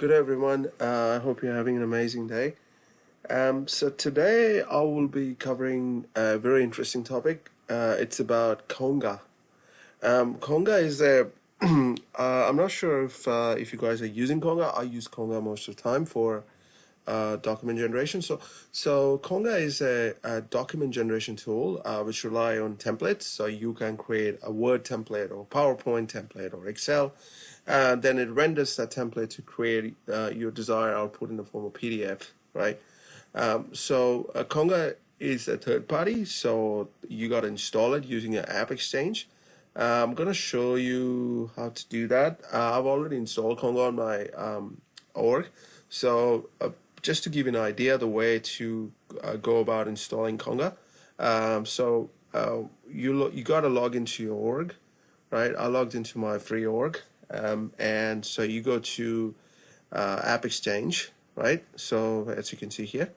Good everyone. I hope you're having an amazing day. So today I will be covering a very interesting topic. It's about Conga. Conga is a I'm not sure if you guys are using Conga. I use Conga most of the time for document generation. So Conga is a document generation tool which rely on templates. So you can create a Word template or PowerPoint template or Excel. Then it renders that template to create your desired output in the form of PDF, right? Conga is a third party, so you got to install it using an app exchange. I'm going to show you how to do that. I've already installed Conga on my org. Just to give you an idea, the way to go about installing Conga. You got to log into your org, right? I logged into my free org. And so you go to App Exchange, right? So as you can see here,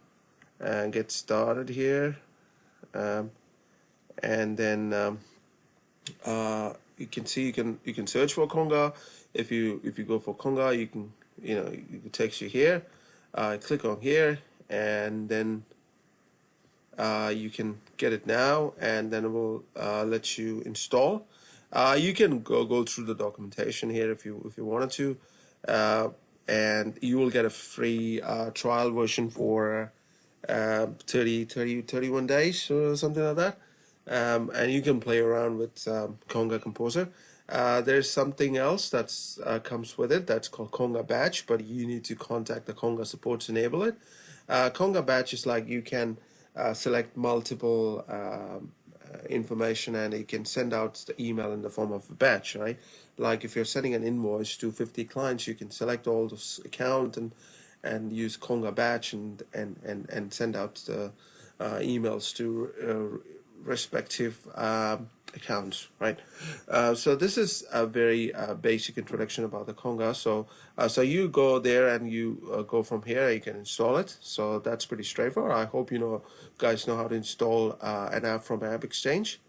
and get started here, and then you can see you can search for Conga. If you go for Conga, you can it takes you here. Click on here, and then you can get it now, and then it will let you install. You can go through the documentation here if you wanted to, and you will get a free trial version for 31 days or something like that, and you can play around with Conga Composer. There's something else that's comes with it that's called Conga Batch, but you need to contact the Conga support to enable it. Conga Batch is like you can select multiple information, and you can send out the email in the form of a batch, right? Like if you're sending an invoice to 50 clients, you can select all those account and use Conga Batch and send out the emails to respective accounts, right? So this is a very basic introduction about the Conga. So you go there and you go from here. You can install it. So that's pretty straightforward. I hope guys know how to install an app from App Exchange.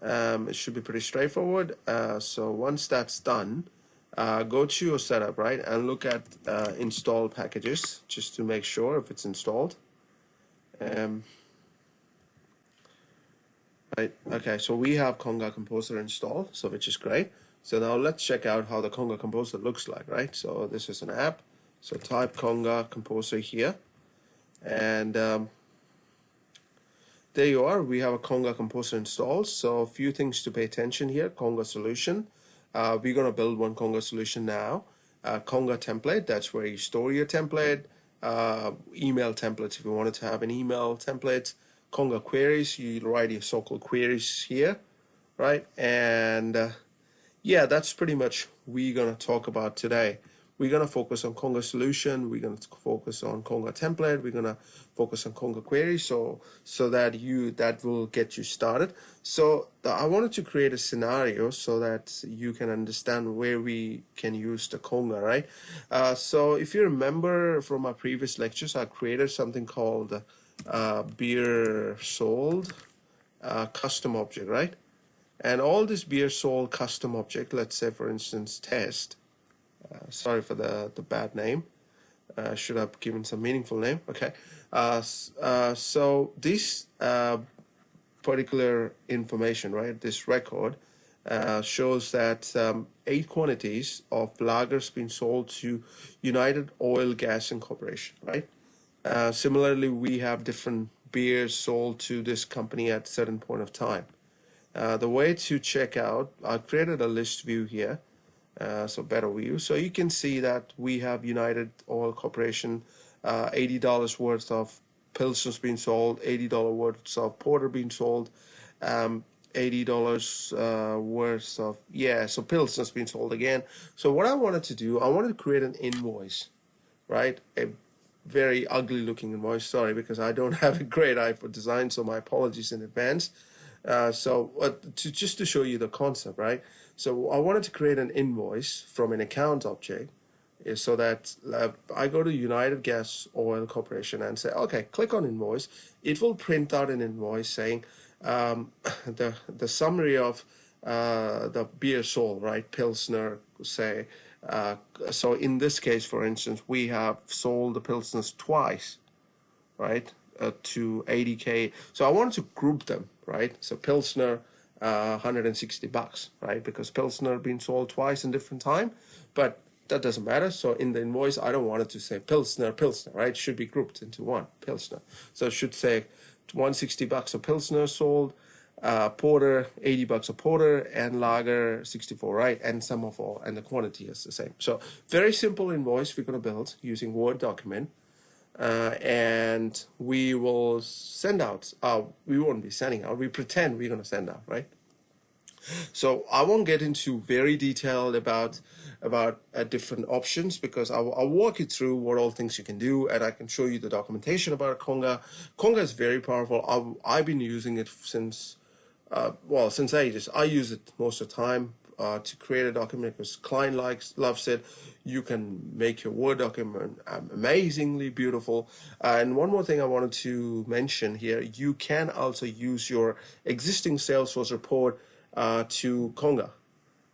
It should be pretty straightforward. So once that's done, go to your setup, right, and look at install packages just to make sure if it's installed. Right. Okay, so we have Conga Composer installed, so which is great. So now let's check out how the Conga Composer looks like, right? So this is an app. So type Conga Composer here, and there you are. We have a Conga Composer installed. So a few things to pay attention here. Conga solution. We're gonna build one Conga solution now. Conga template. That's where you store your template. Email templates if you wanted to have an email template. Conga queries, you write your so-called queries here, right? And yeah, that's pretty much we're gonna talk about today. We're gonna focus on Conga solution. We're gonna focus on Conga template. We're gonna focus on Conga queries, so that will get you started. So I wanted to create a scenario so that you can understand where we can use the Conga, right? So if you remember from my previous lectures, I created something called beer sold custom object, right? And all this beer sold custom object, let's say for instance test, sorry for the bad name, should have given some meaningful name. Okay, so this particular information, right, this record shows that 8 quantities of lagers been sold to United Oil Gas Incorporation, right? Similarly, we have different beers sold to this company at a certain point of time. The way to check out, I created a list view here, so better view. So you can see that we have United Oil Corporation, $80 worth of Pilsner's being sold, $80 worth of Porter being sold, $80 worth of, so Pilsner's being sold again. So what I wanted to do, I wanted to create an invoice, right? A very ugly looking invoice, sorry, because I don't have a great eye for design, so my apologies in advance. Just to show you the concept, right? So I wanted to create an invoice from an account object, so that I go to United Gas Oil Corporation and say, okay, click on invoice. It will print out an invoice saying the summary of the beer sold, right? Pilsner, say So in this case, for instance, we have sold the Pilsners twice, right, to 80K. So I wanted to group them, right? So Pilsner, $160, right? Because Pilsner been sold twice in different time, but that doesn't matter. So in the invoice, I don't want it to say Pilsner, right? It should be grouped into one, Pilsner. So it should say $160 a Pilsner sold, porter $80 a porter, and lager 64, right? And sum of all, and the quantity is the same. So very simple invoice we're going to build using Word document. And we will send out, we won't be sending out, we pretend we're going to send out, right? So I won't get into very detailed about different options, because I'll walk you through what all things you can do, and I can show you the documentation about Conga. Conga is very powerful. I've been using it since, since ages. I use it most of the time to create a document because client loves it. You can make your Word document amazingly beautiful. And one more thing I wanted to mention here, you can also use your existing Salesforce report to Conga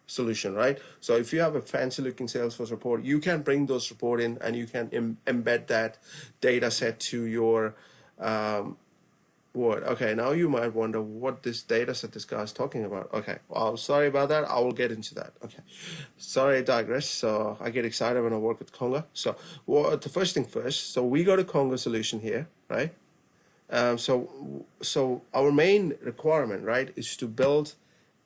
solution, right? So if you have a fancy looking Salesforce report, you can bring those report in, and you can embed that data set to your Word. Okay, now you might wonder what this data set this guy is talking about. Okay, well, sorry about that. I will get into that. Okay, sorry, I digress. So I get excited when I work with Conga. So the first thing first, so we got a Conga solution here, right? So our main requirement, right, is to build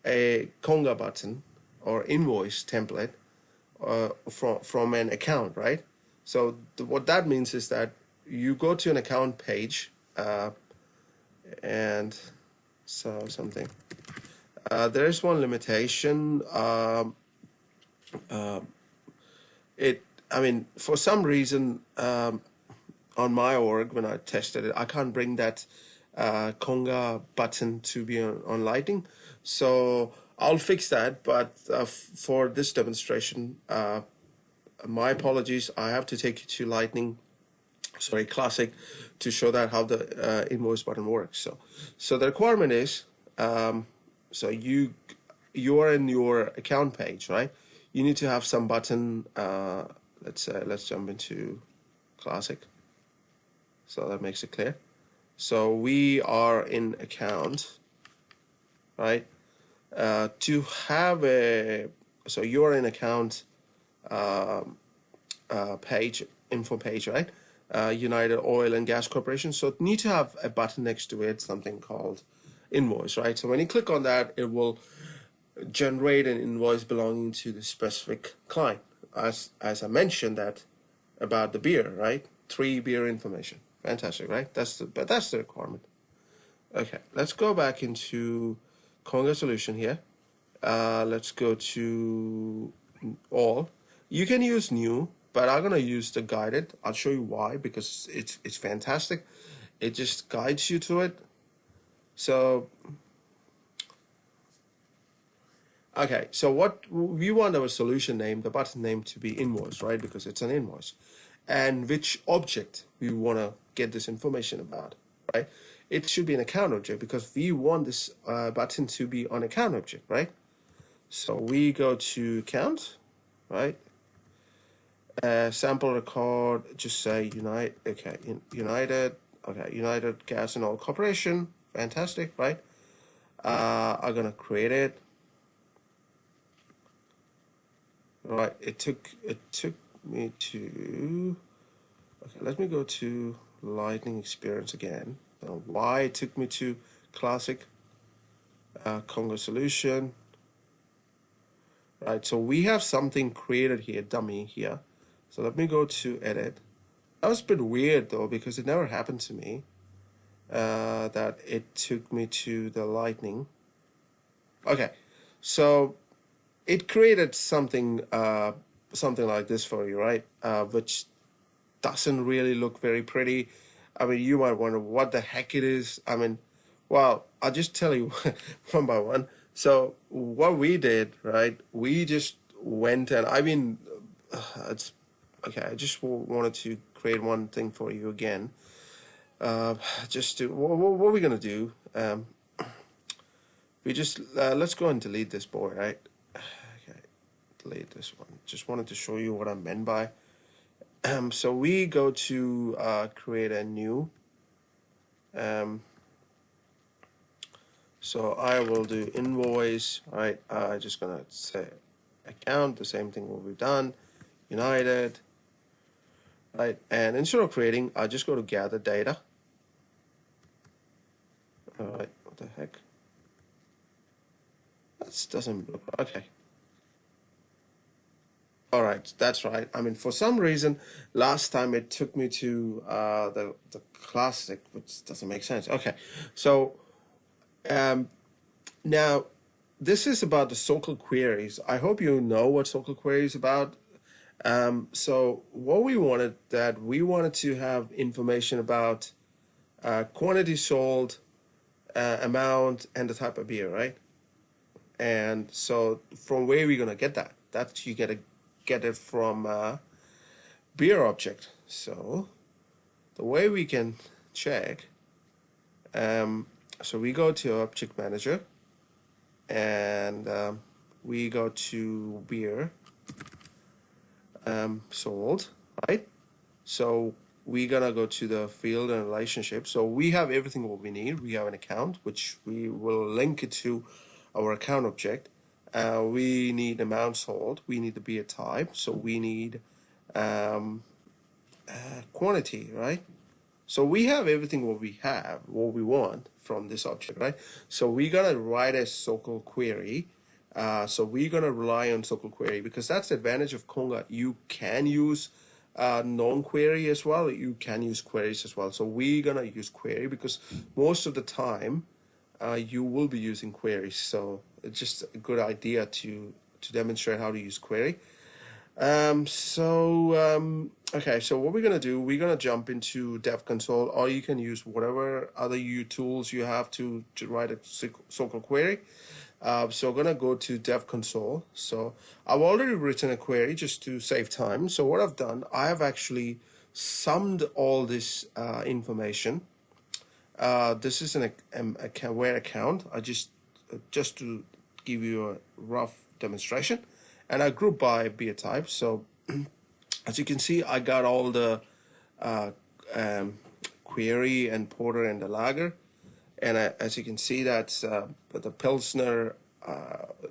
a Conga button or invoice template from an account, right? So what that means is that you go to an account page, and so something. There is one limitation. For some reason, on my org, when I tested it, I can't bring that Conga button to be on Lightning. So I'll fix that. But for this demonstration, my apologies. I have to take you to Lightning. Sorry, Classic, to show that how the invoice button works. So the requirement is, so you are in your account page, right? You need to have some button. Let's jump into Classic, so that makes it clear. So we are in account, right? To have so you're in account page, info page, right? United Oil and Gas Corporation. So it need to have a button next to it, something called invoice, right? So when you click on that, it will generate an invoice belonging to the specific client. As I mentioned that about the beer, right? 3 beer information. Fantastic, right? That's the requirement. Okay, let's go back into Conga solution here. Let's go to all. You can use new, but I'm gonna use the guided. I'll show you why, because it's fantastic. It just guides you to it. So okay, so what we want our solution name, the button name, to be invoice, right? Because it's an invoice, and which object we want to get this information about, right? It should be an account object, because we want this button to be on account object, right? So we go to account, right? Sample record, just say United. Okay, United. Okay, United Gas and Oil Corporation. Fantastic, right? I'm gonna create it. Right, it took me to. Okay, let me go to Lightning Experience again. Why it took me to Classic Conga Solution. Right, so we have something created here, dummy here. So let me go to edit. That was a bit weird though, because it never happened to me. That it took me to the Lightning. Okay, so it created something like this for you, right? Which doesn't really look very pretty. I mean, you might wonder what the heck it is. I mean, well, I'll just tell you one by one. So what we did, right? We just went and it's okay. I just wanted to create one thing for you again. Just to what are we gonna do? We just let's go and delete this boy, right? Okay, delete this one. Just wanted to show you what I meant by. So we go to create a new. So I will do invoice, right? Just gonna say account, the same thing will be done. United, right? And instead of creating, I just go to gather data. All right, what the heck? That doesn't look okay. All right, that's right. I mean, for some reason, last time it took me to the classic, which doesn't make sense. Okay, so now this is about the SOQL queries. I hope you know what SOQL query is about. So what we wanted to have information about quantity sold, amount, and the type of beer, right? And so from where are we gonna get that? That you get it from beer object. So the way we can check, so we go to object manager, and we go to beer sold, right? So we're gonna go to the field and relationship. So we have everything what we need. We have an account which we will link it to our account object. We need amount sold. We need the beer type. So we need quantity, right? So we have everything what we want from this object, right? So we're gonna write a SOQL query. So we're gonna rely on SOQL query because that's the advantage of Conga. You can use non-query as well. You can use queries as well. So we're gonna use query because most of the time you will be using queries. So it's just a good idea to demonstrate how to use query. Okay, so what we're gonna do, we're gonna jump into Dev Console, or you can use whatever other tools you have to write a SOQL query. So I'm gonna go to Dev Console. So I've already written a query just to save time. So what I've done, I have actually summed all this information. This is an where account. I just to give you a rough demonstration, and I group by beer type. So as you can see, I got all the query and porter and the lager, and as you can see, that's the pilsner,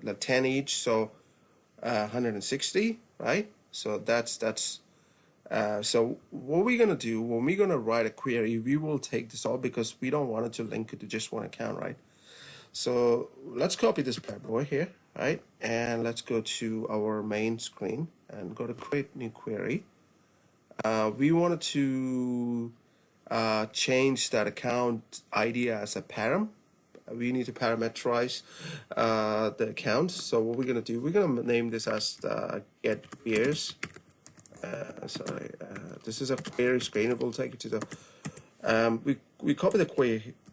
the 10 each, so 160, right? So that's so what we're gonna do when we're gonna write a query, we will take this all because we don't want it to link it to just one account, right? So let's copy this bad boy here, right? And let's go to our main screen and go to create new query. We wanted to change that account ID as a param. We need to parameterize the account. So what we're gonna do, we're gonna name this as get beers. This is a query screen. We'll take it to the. We copy the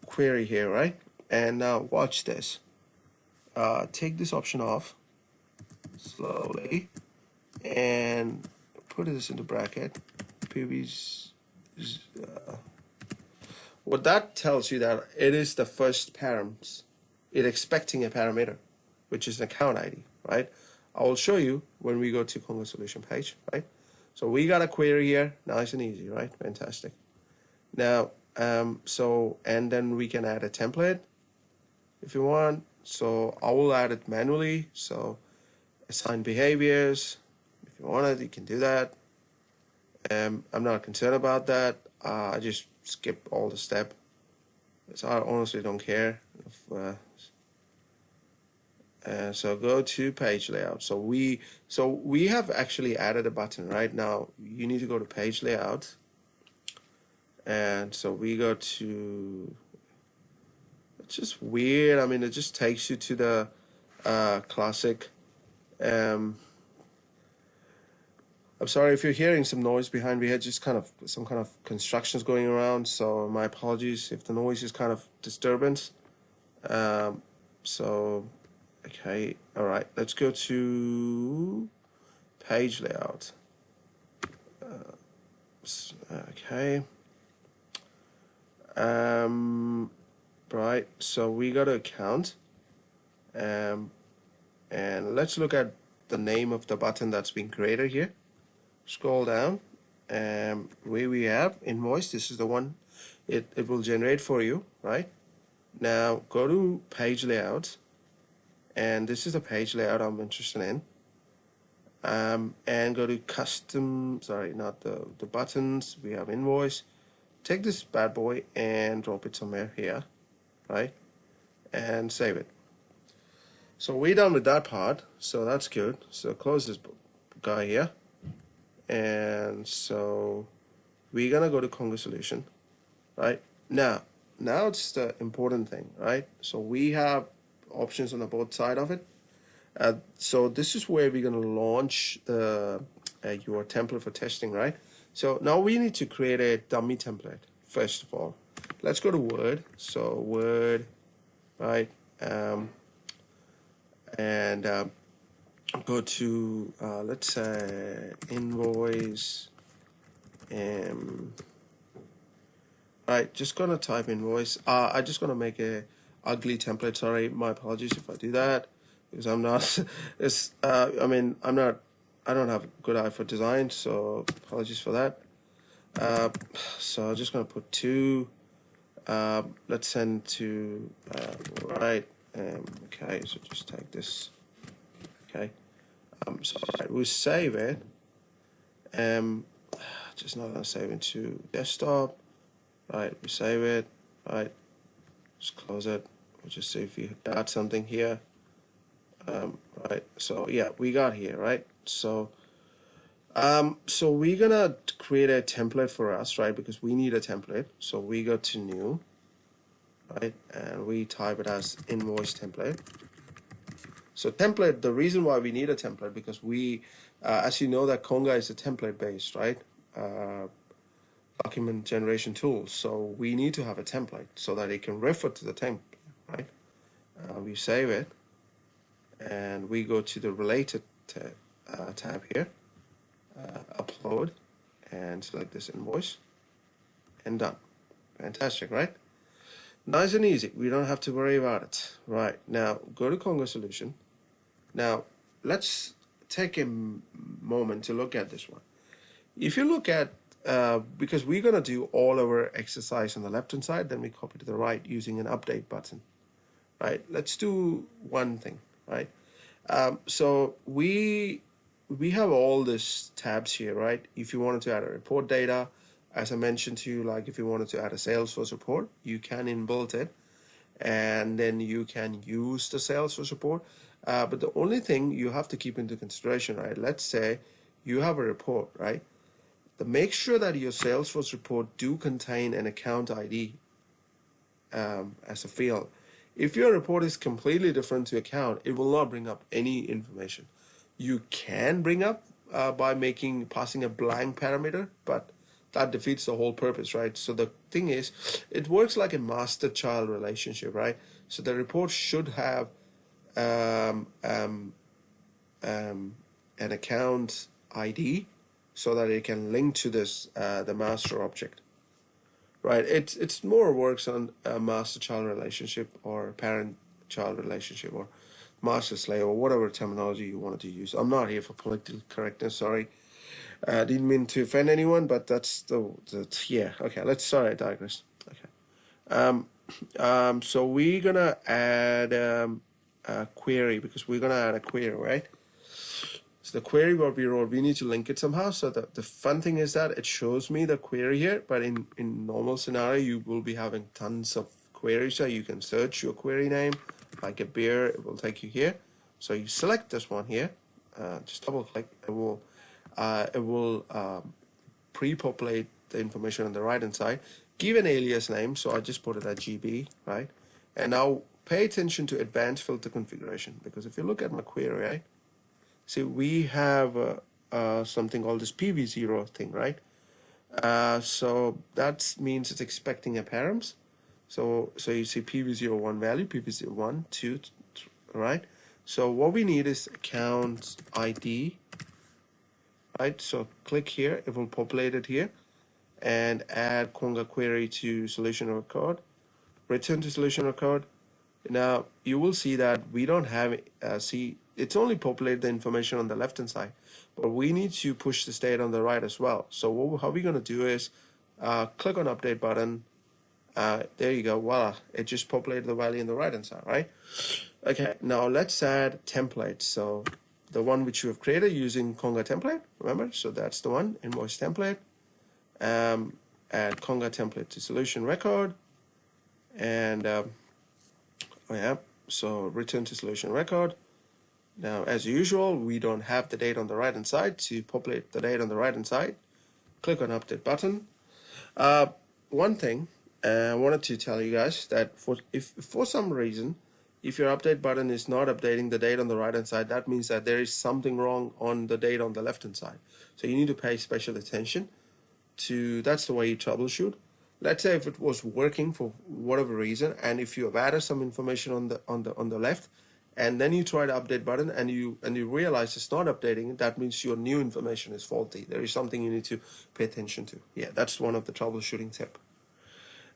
query here, right? And now watch this. Take this option off slowly and put this into bracket. PV's. What that tells you that it is the first params. It's expecting a parameter, which is an account ID, right? I will show you when we go to Conga solution page, right? So we got a query here, nice and easy, right? Fantastic. Now, and then we can add a template if you want. So I will add it manually. So assign behaviors. If you want it, you can do that. I'm not concerned about that. I just skip all the step. So I honestly don't care. So go to page layout. So we have actually added a button right now. You need to go to page layout, and so we go to. It's just weird. I mean, it just takes you to the classic. I'm sorry if you're hearing some noise behind me. It's just kind of some kind of constructions going around. So my apologies if the noise is kind of disturbance. Okay, all right, let's go to page layout. Okay. Right, so we got to account. And let's look at the name of the button that's being created here. Scroll down, and where we have invoice, this is the one it will generate for you, right? Now go to page layout, and this is the page layout I'm interested in. And go to custom, sorry, not the buttons. We have invoice. Take this bad boy and drop it somewhere here, right? And save it. So we're done with that part, so that's good. So close this guy here. And so we're gonna go to Conga solution, right? Now it's the important thing, right? So we have options on the both side of it. So this is where we're going to launch the your template for testing, right? So now we need to create a dummy template. First of all, let's go to Word. So Word, right? Go to let's say invoice. Right, just gonna type invoice. I'm just gonna make a ugly template. Sorry, my apologies if I do that, because I'm not. I mean, I don't have a good eye for design, so apologies for that. So I'm just gonna put 2. Let's send to right. Okay, so just take this. Okay. So right, we'll save it. Just not gonna save it to desktop. Right, we save it. Right, just close it. We'll just see if you got something here. Right, so yeah, we got here, right? So so we're gonna create a template for us, right? Because we need a template. So we go to new, right? And we type it as invoice template. So template, the reason why we need a template, because we, as you know, that Conga is a template based, right? Document generation tool. So we need to have a template so that it can refer to the template, right? We save it, and we go to the related tab here, upload, and select this invoice, and done. Fantastic, right? Nice and easy. We don't have to worry about it. Right, now go to Conga solution. Now let's take a moment to look at this one. If you look at because we're gonna do all our exercise on the left hand side, then we copy to the right using an update button, right? Let's do one thing, right? So we have all these tabs here, right? If you wanted to add a report data, as I mentioned to you, like if you wanted to add a Salesforce report, you can inbuilt it, and then you can use the Salesforce report. But the only thing you have to keep into consideration, right? Let's say you have a report, right? Make sure that your Salesforce report do contain an account ID as a field. If your report is completely different to account, it will not bring up any information. You can bring up by passing a blank parameter, but that defeats the whole purpose, right? So the thing is, it works like a master-child relationship, right? So the report should have an account ID, so that it can link to this the master object, right? It's more works on a master-child relationship or parent-child relationship or master-slave or whatever terminology you wanted to use. I'm not here for political correctness. Sorry, didn't mean to offend anyone, but that's the yeah. Okay, I digress. Okay, so we're gonna add a query, because we're gonna add a query, right? So the query what we wrote, we need to link it somehow. So the fun thing is that it shows me the query here, but in normal scenario, you will be having tons of queries. So you can search your query name, like a beer, it will take you here. So you select this one here, just double click, it will pre-populate the information on the right hand side. Give an alias name, so I just put it at GB, right? And now pay attention to advanced filter configuration, because if you look at my query, right? See, we have something called this PV0 thing, right? So that means it's expecting a params. So you see PV01 value, PV01, 2, right? So what we need is account ID, right? So click here, it will populate it here, and add Conga query to solution record, return to solution record. Now you will see that we don't have it's only populate the information on the left hand side, but we need to push the state on the right as well. So how we're going to do is click on update button. There you go. Voila, it just populated the value on the right hand side, right? Okay, now let's add templates. So the one which you have created using Conga template, remember? So that's the one, invoice template. Add Conga template to solution record, and oh yeah, so return to solution record. Now, as usual, we don't have the date on the right hand side. To populate the date on the right hand side, click on update button. One thing I wanted to tell you guys that if for some reason, if your update button is not updating the date on the right hand side, that means that there is something wrong on the date on the left hand side. So you need to pay special attention to, that's the way you troubleshoot. Let's say if it was working for whatever reason, and if you have added some information on the left, and then you try the update button and you realize it's not updating, that means your new information is faulty. There is something you need to pay attention to. Yeah, that's one of the troubleshooting tip.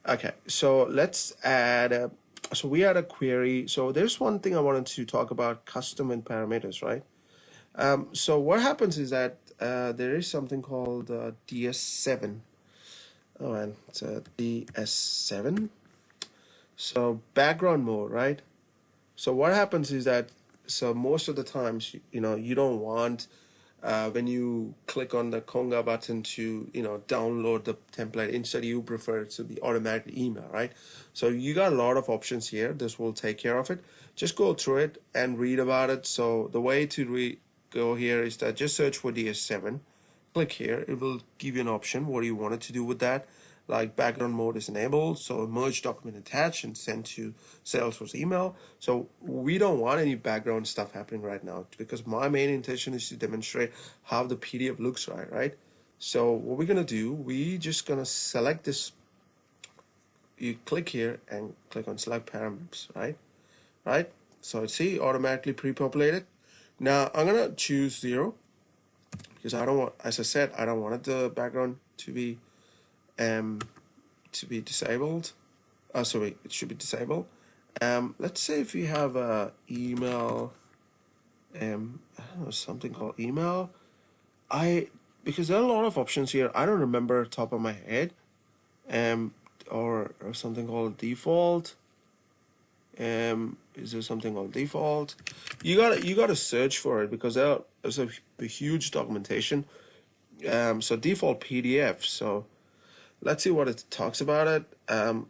Okay, so let's add so we had a query. So there's one thing I wanted to talk about, custom and parameters, right? So what happens is that there is something called DS7. Oh man, it's a DS7. So background mode, right? So what happens is that, so most of the times, you don't want when you click on the Conga button to download the template. Instead, you prefer it to be automatic email, right? So you got a lot of options here. This will take care of it. Just go through it and read about it. So the way to go here is that just search for DS7, click here. It will give you an option what you wanted to do with that. Like background mode is enabled, so merge document attach and send to Salesforce email. So we don't want any background stuff happening right now, because my main intention is to demonstrate how the PDF looks right? So what we're gonna do, we just gonna select this. You click here and click on select parameters, right? So see, automatically pre-populated. Now I'm gonna choose 0 because I don't want, as I said, I don't want the background to be disabled. Sorry, it should be disabled. Let's say if you have a email, I don't know, something called email. Because there are a lot of options here. I don't remember top of my head. Or something called default. Is there something called default? You gotta search for it, because there's a huge documentation. So default PDF. So let's see what it talks about it.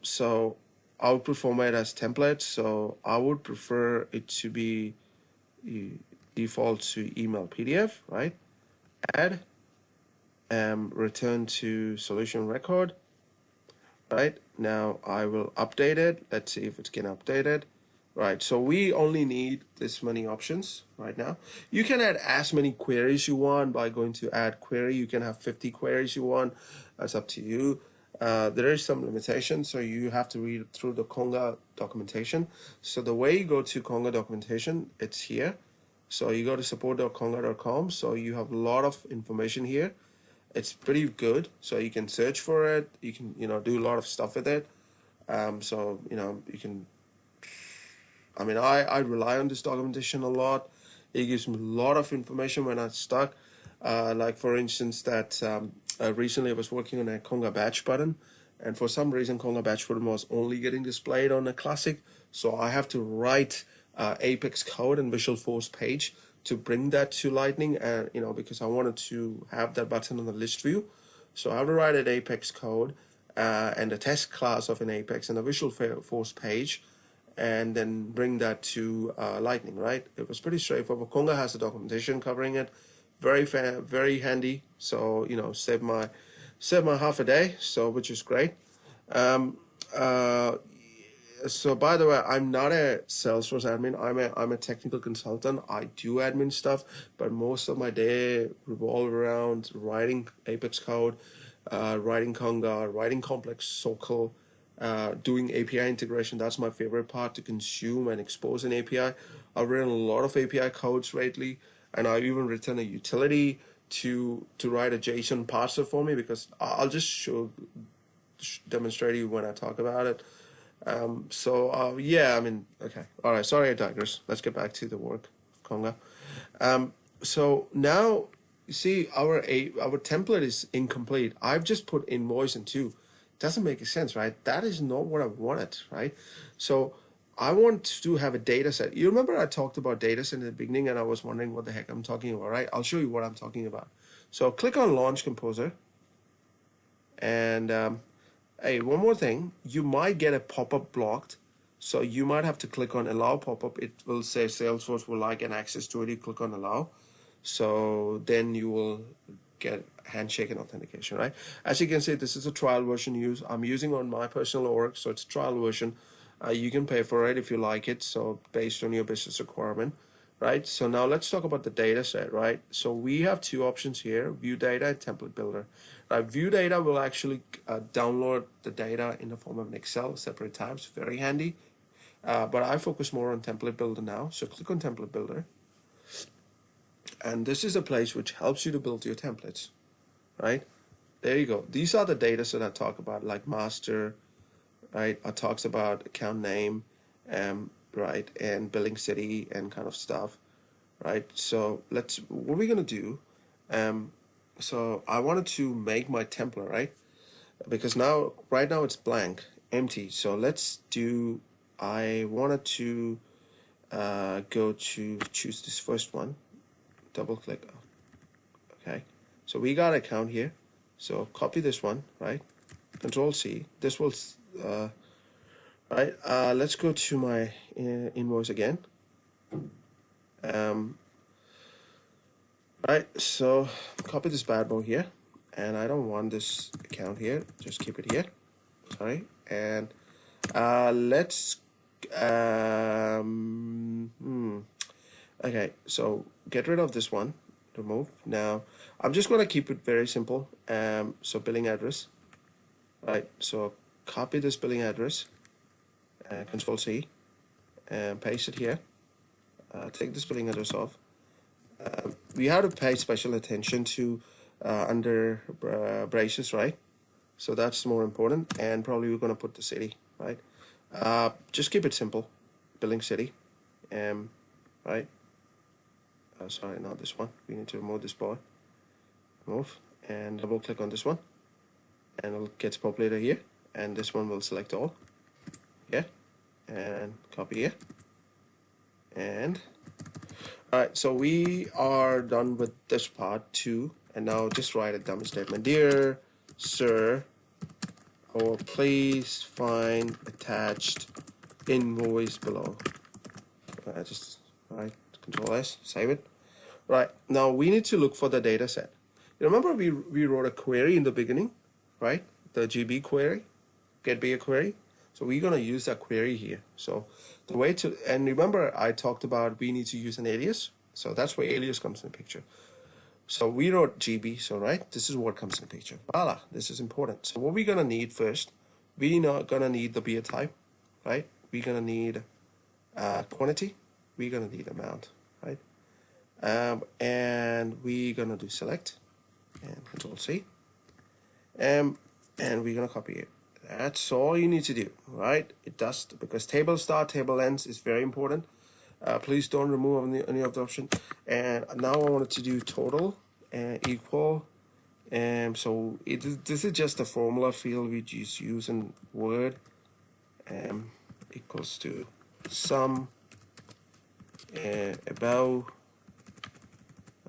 So output format as template. So I would prefer it to be default to email PDF, right? Add, return to solution record. Right, now I will update it. Let's see if it's getting updated. Right, so we only need this many options right now. You can add as many queries you want by going to add query. You can have 50 queries you want. That's up to you. There is some limitations, so you have to read through the Conga documentation. So the way you go to Conga documentation, it's here. So you go to support.conga.com. So you have a lot of information here. It's pretty good, so you can search for it. You can do a lot of stuff with it. So you can. I mean, I rely on this documentation a lot. It gives me a lot of information when I'm stuck. Like for instance, that recently I was working on a Conga batch button, and for some reason Conga batch button was only getting displayed on a classic. So I have to write Apex code and Visualforce page to bring that to Lightning, and because I wanted to have that button on the list view. So I have to write an Apex code and a test class of an Apex and a Visualforce page, and then bring that to Lightning, right? It was pretty straightforward. Conga has the documentation covering it, very handy. So save my half a day, so which is great. So by the way, I'm not a Salesforce admin. I'm a technical consultant. I do admin stuff, but most of my day revolve around writing Apex code, writing Conga, writing complex SOCL, doing API integration. That's my favorite part, to consume and expose an API. I've written a lot of API codes lately, and I've even written a utility to write a JSON parser for me, because I'll just demonstrate you when I talk about it. Yeah, I mean, okay, all right, sorry I digress. Let's get back to the work of Conga. So now you see our template is incomplete. I've just put invoice in two. Doesn't make sense, right? That is not what I wanted, right? So I want to have a data set. You remember I talked about data set in the beginning, and I was wondering what the heck I'm talking about, right? I'll show you what I'm talking about. So click on Launch Composer, and hey, one more thing. You might get a pop-up blocked, so you might have to click on Allow Pop-up. It will say Salesforce would like an access to it. You click on Allow, so then you will get handshake and authentication, right? As you can see, this is a trial version I'm using on my personal org, so it's a trial version. You can pay for it if you like it, so based on your business requirement, right? So now let's talk about the data set, right? So we have two options here, View Data and Template Builder. Now, View Data will actually download the data in the form of an Excel, separate tabs, very handy. But I focus more on Template Builder now, so click on Template Builder. And this is a place which helps you to build your templates, right? There you go. These are the data that I talk about, like master, right? I talks about account name, right, and billing city and kind of stuff, right? So what we're gonna do, so I wanted to make my template, right? Because right now it's blank, empty. So I wanted to go to choose this first one, double click. Okay, so we got account here, so copy this one, right? Control C. This will right. Let's go to my invoice again. Right, so copy this bad boy here, and I don't want this account here, just keep it here. Sorry. And let's okay, so get rid of this one, remove. Now I'm just going to keep it very simple. So billing address, right? So copy this billing address, Control C, and paste it here. Take this billing address off. We have to pay special attention to under braces, right? So that's more important, and probably we're going to put the city, right? Just keep it simple, billing city, right? Sorry, not this one. We need to remove this boy. Remove, and double click on this one, and it gets populated here, and this one will select all. Yeah, and copy here, and all right. So we are done with this part too, and now just write a dummy statement. Dear sir, or please find attached invoice below. Just right, Control S, save it. Right, now we need to look for the data set. You remember we wrote a query in the beginning, right? The GB query, get be a query. So we're gonna use that query here. So the way to, and remember I talked about we need to use an alias. So that's where alias comes in the picture. So we wrote GB, so right, this is what comes in the picture. Voila, this is important. So what we're gonna need first, we're not gonna need the beer type, right? We're gonna need quantity, we're gonna need amount, right? And we're gonna do select and Control C, and we're gonna copy it. That's all you need to do, right? It does, because table start, table ends is very important. Please don't remove any of the options. And now I wanted to do total equal. So this is just a formula field we just use in Word. Equals to sum above.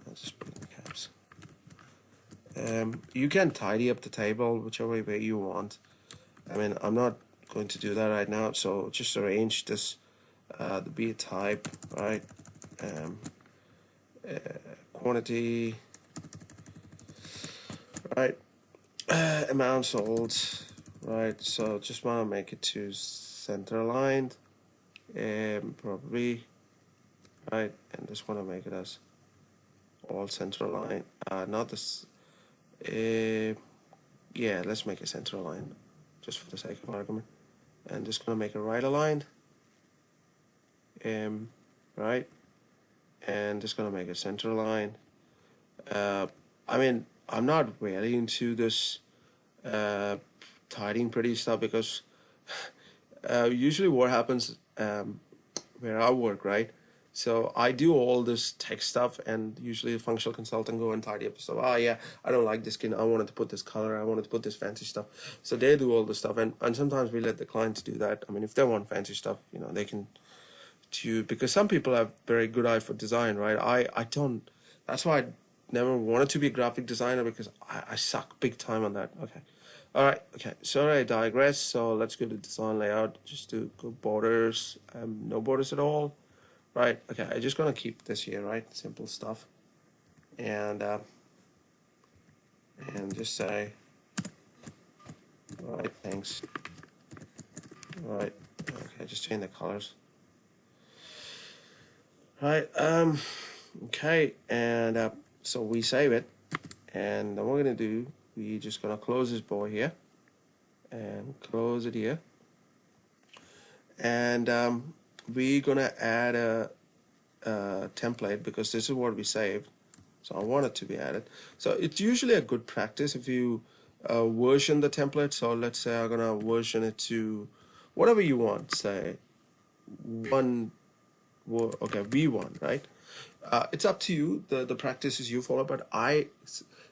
I'll just put it in caps. You can tidy up the table whichever way you want. I mean, I'm not going to do that right now, so just arrange this, the beer type, right? Quantity, right? Amount sold, right? So just want to make it to center aligned, probably, right? And just want to make it as all center aligned. Not this. Yeah, let's make it center aligned, just for the sake of argument. And just gonna make it right aligned. Right, and just gonna make it center aligned. I mean, I'm not really into this tidying pretty stuff, because usually what happens where I work, right? So I do all this tech stuff, and usually the functional consultant go and tidy up stuff. Oh yeah, I don't like this skin. I wanted to put this color. I wanted to put this fancy stuff. So they do all the stuff, and sometimes we let the clients do that. I mean, if they want fancy stuff, you know, they can do, because some people have very good eye for design, right? I don't. That's why I never wanted to be a graphic designer, because I suck big time on that. Okay. All right. Okay. Sorry, I digress. So let's go to design layout. Just do go borders. No borders at all. Right, okay, I'm just gonna keep this here, right? Simple stuff. And just say, all right, thanks. All right, okay, just change the colors. Right, okay, and so we save it, and then what we're gonna do, we just gonna close this boy here, and close it here, and we're gonna add a template, because this is what we saved, so I want it to be added. So it's usually a good practice if you version the template. So let's say I'm gonna version it to whatever you want, say V1, right? It's up to you, the practices you follow, but I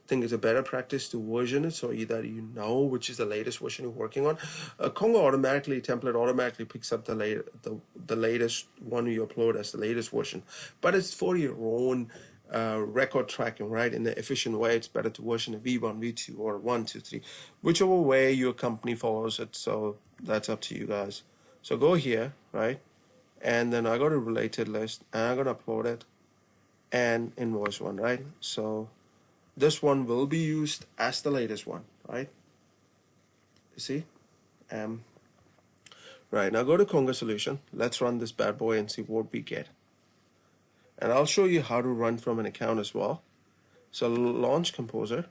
think it's a better practice to version it, so either you know which is the latest version you're working on. Conga template automatically picks up the latest one you upload as the latest version, but it's for your own record tracking, right? In an efficient way, it's better to version a V1, V2, or 1, 2, 3, whichever way your company follows it. So that's up to you guys. So go here, right? And then I go to related list, and I'm gonna upload it, and invoice one, right? So this one will be used as the latest one, right? You see? Right, now go to Conga solution. Let's run this bad boy and see what we get. And I'll show you how to run from an account as well. So launch Composer,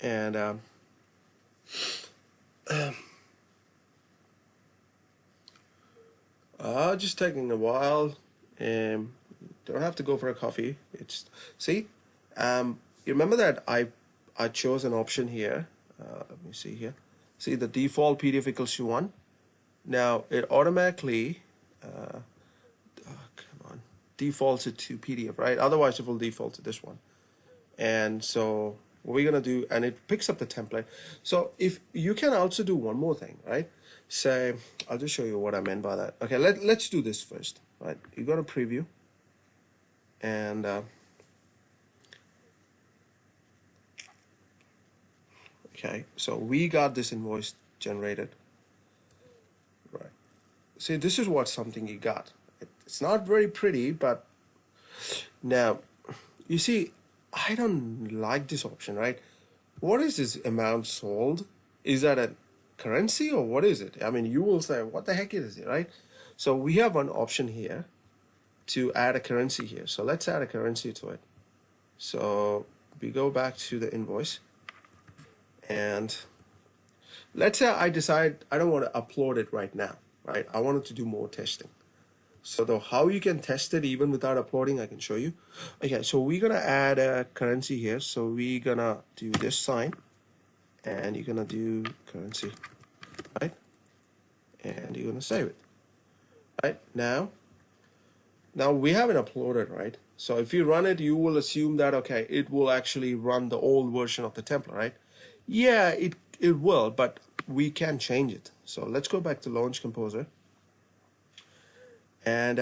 and just taking a while. Don't have to go for a coffee. It's see, you remember that I chose an option here. Let me see here. See, the default PDF equals to 1. Now it automatically come on, defaults it to PDF, right? Otherwise it will default to this one. And so what we're gonna do, and it picks up the template. So if you can also do one more thing, right? Say, I'll just show you what I meant by that. Okay, let's do this first, right? You go to preview, and okay, so we got this invoice generated, right? See, this is what something you got. It's not very pretty, but now you see, I don't like this option, right? What is this amount sold? Is that a currency, or what is it? I mean, you will say, what the heck is it, right? So we have one option here to add a currency here. So let's add a currency to it. So we go back to the invoice, and let's say I decide I don't want to upload it right now, right? I wanted to do more testing. So how you can test it even without uploading, I can show you. Okay, so we're gonna add a currency here. So we're gonna do this sign, and you're gonna do currency, right? And you're gonna save it, right? Now we haven't uploaded, right? So if you run it, you will assume that, okay, it will actually run the old version of the template, right? Yeah, it will, but we can change it. So let's go back to Launch Composer. And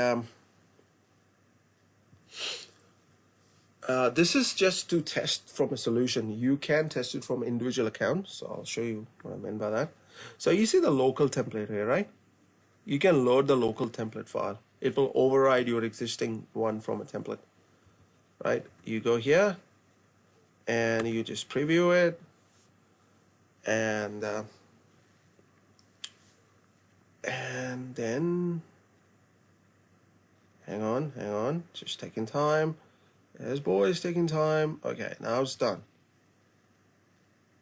this is just to test from a solution. You can test it from individual accounts. So I'll show you what I meant by that. So you see the local template here, right? You can load the local template file. It will override your existing one from a template, right? You go here, and you just preview it, and then hang on, just taking time. This boy is taking time. Okay, now it's done.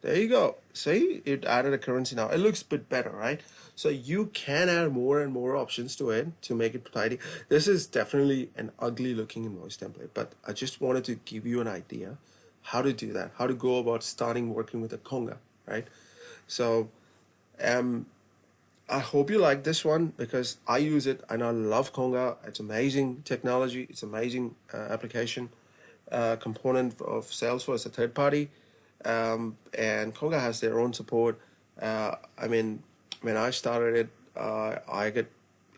There you go. See, it added a currency now. It looks a bit better, right? So you can add more and more options to it to make it tidy. This is definitely an ugly looking invoice template, but I just wanted to give you an idea how to do that, how to go about starting working with a Conga, right? So I hope you like this one because I use it and I love Conga. It's amazing technology. It's amazing application component of Salesforce, a third party, and Conga has their own support. I mean, when I started it, I get,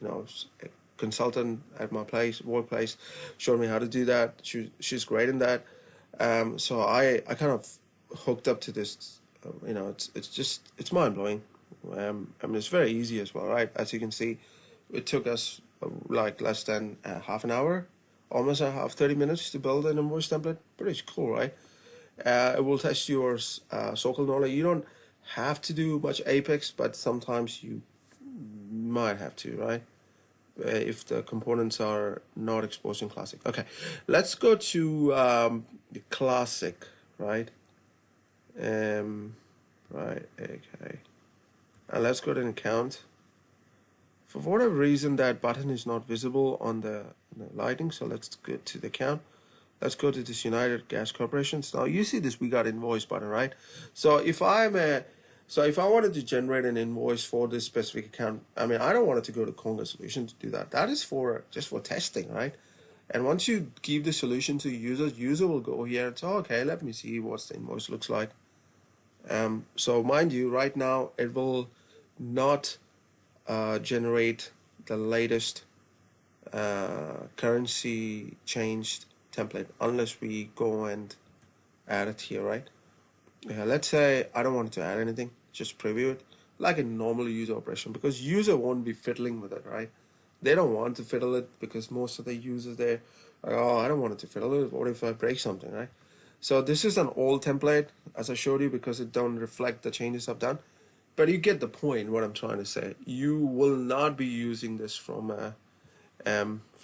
a consultant at my workplace, showed me how to do that. She's great in that. So I kind of hooked up to this. It's mind blowing. I mean, it's very easy as well, right? As you can see, it took us like less than half an hour, almost 30 minutes to build an invoice template. Pretty cool, right? It will test your SQL knowledge. You don't have to do much Apex, but sometimes you might have to, right? If the components are not exposed in Classic. Okay, let's go to the Classic, right? Right, okay. And let's go to an account. For whatever reason, that button is not visible on the lighting, so let's go to the account. Let's go to this United Gas Corporations. Now you see this, we got invoice button, right? So if I wanted to generate an invoice for this specific account, I mean, I don't want it to go to Conga Solution to do that. That is just for testing, right? And once you give the solution to user will go here and say, okay, let me see what the invoice looks like. So mind you, right now it will not generate the latest currency changed template unless we go and add it here, right? Let's say I don't want to add anything, just preview it like a normal user operation, because user won't be fiddling with it, right? They don't want to fiddle it because most of the users there are, oh, I don't want it to fiddle it. What if I break something, right? So this is an old template, as I showed you, because it don't reflect the changes I've done. But you get the point, what I'm trying to say. You will not be using this from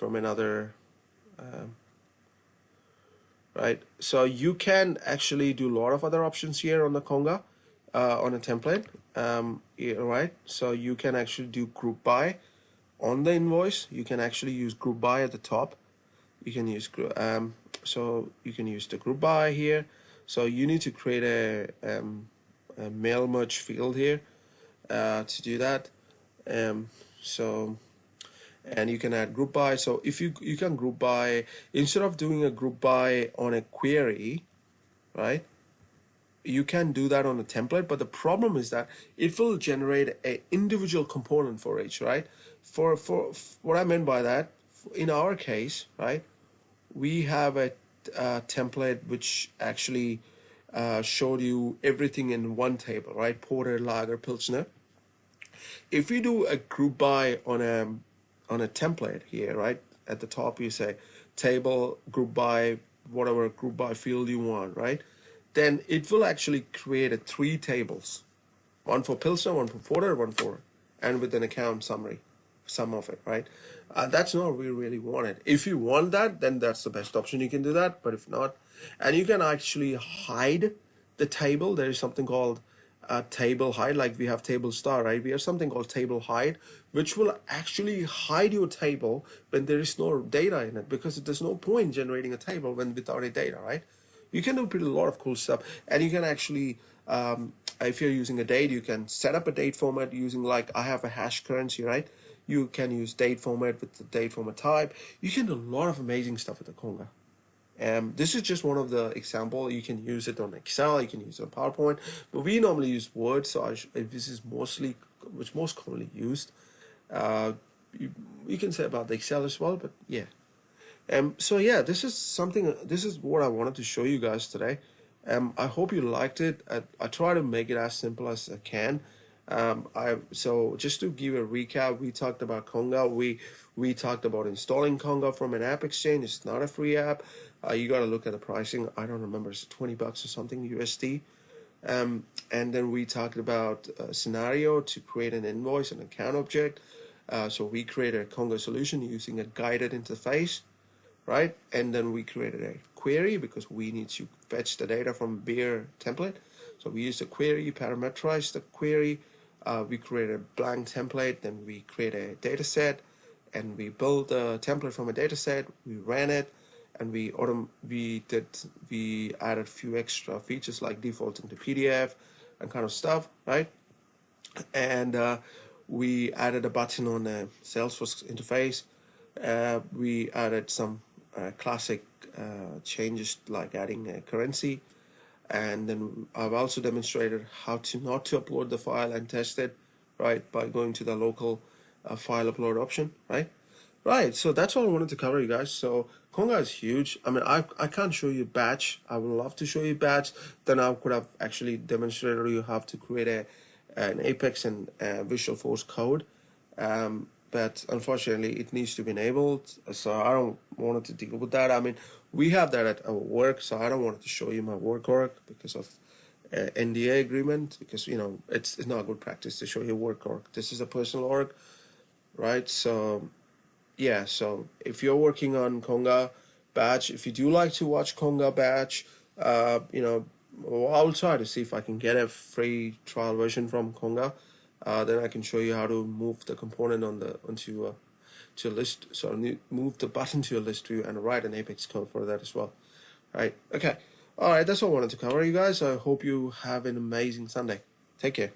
another, right? So you can actually do a lot of other options here on the Conga, on a template, right? So you can actually do group by on the invoice. You can actually use group by at the top. You can use so you can use the group by here. So you need to create a mail merge field here to do that. And you can add group by. So if you can group by, instead of doing a group by on a query, right? You can do that on a template, but the problem is that it will generate an individual component for each, right? For what I meant by that, in our case, right, we have a template which actually showed you everything in one table, right? Porter, Lager, Pilsner. If you do a group by on a template here, right, at the top you say table group by whatever group by field you want, right? Then it will actually create 3 tables, one for Pilsner, one for Porter, one for, and with an account summary, sum of it, right? That's not what we really wanted. If you want that, then that's the best option. You can do that, but if not, and you can actually hide the table. There is something called table hide, like we have table star, right? We have something called table hide, which will actually hide your table when there is no data in it, because there's no point generating a table when without a data, right? You can do a lot of cool stuff, and you can actually, if you're using a date, you can set up a date format using, like I have a hash currency, right? You can use date format with the date format type. You can do a lot of amazing stuff with the Conga. This is just one of the example. You can use it on Excel, you can use it on PowerPoint, but we normally use Word, so this is most commonly used. You can say about the Excel as well, but yeah. So yeah, this is what I wanted to show you guys today. I hope you liked it. I try to make it as simple as I can. So just to give a recap, we talked about Conga. We talked about installing Conga from an app exchange. It's not a free app. You got to look at the pricing. I don't remember, it's $20 or something USD. And then we talked about a scenario to create an invoice, an account object. So we created a Conga solution using a guided interface, right? And then we created a query because we need to fetch the data from beer template. So we used a query, parameterize the query. We created a blank template, then we create a data set, and we built a template from a data set. We ran it, and we added a few extra features like defaulting to PDF and kind of stuff, right? And We added a button on the Salesforce interface. We added some classic changes like adding a currency, and then I've also demonstrated how to not to upload the file and test it, right, by going to the local file upload option, right? Right, so that's all I wanted to cover, you guys. So Conga is huge. I mean, I can't show you batch. I would love to show you batch. Then I could have actually demonstrated you have to create an Apex and Visual Force code. But unfortunately, it needs to be enabled. So I don't want to deal with that. I mean, we have that at our work, so I don't want to show you my work org because of NDA agreement, because, you know, it's not good practice to show you work org. This is a personal org, right? So yeah, so if you're working on Conga batch, if you do like to watch Conga batch, you know, I'll try to see if I can get a free trial version from Conga. Then I can show you how to move the component onto to a list. So move the button to a list view and write an Apex code for that as well. Right? Okay. All right. That's all I wanted to cover, you guys. I hope you have an amazing Sunday. Take care.